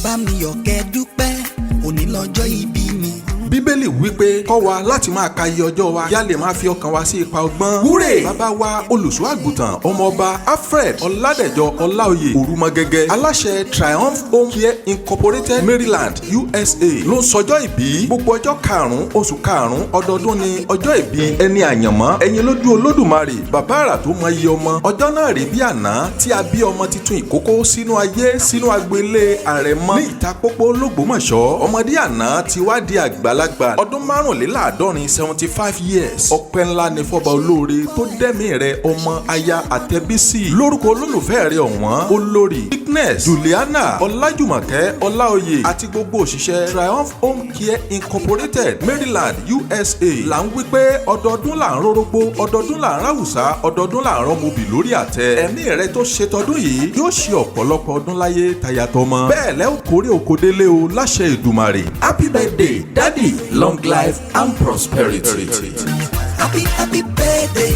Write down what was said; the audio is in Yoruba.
bá mi yọ̀ kẹ́ dúpẹ́ òní lọ́jọ́ ìbí mi. Bíbélì wípé kọ́ wa láti máa ka iye ọjọ́ wa yá lè máa fi ọkàn wa sí ipa ọgbọ́n. Húrè! Bàbá wa olùṣọ́ àgùntàn ọmọọba Alfred Oladejo Olaoye Orumogege aláṣẹ Triumph Home Care Incorporated Maryland USA ló ń sọjọ́ ìbí. Gbogbo ọjọ́ karùn-ún oṣù karùn-ún ọdọọdún ni ọjọ́ ìbí ẹni àyànmọ́ ẹ̀yin lójú Olódùmarè bàbá àrà tó mọ iye ọmọ. Ọjọ́ náà rí bí àná tí a bí ọmọ titun ìkókó sínú ayé sínú agboolé àrẹ̀mọ ní Ìtàpópó l'Ógbómọ̀ṣọ́. Ọmọdé àná ti wá di àgbàlagbà ọdún 75 years. Ọpẹ́ ńlá ni fọba olóore tó dẹ́mi rẹ ọmọ aya àtẹ̀bísí lórúkọ olólùfẹ́ rẹ ọ̀wọ́n olórí Ignes Juliana Ọlájùmọ̀kẹ́ Ọláoyè àti gbogbo òṣìṣẹ́ Triumph Home Care Incorporated Maryland USA là ń wí pé ọdọọdún là ń rórógbó ọdọọdún là ń ráwùsá ọdọọdún là ń rọmọbì lórí àtẹ. Ẹ̀mí rẹ tó ṣe tọdún yìí yóò ṣe ọ̀pọ̀lọpọ̀ ọdún láyé tayatọmọ. Bẹ́ẹ̀ lẹ́ ò kórè òkòdélé o láṣẹ Èdùmàrè. Happy birthday daddy, long life and prosperity. Happy birthday.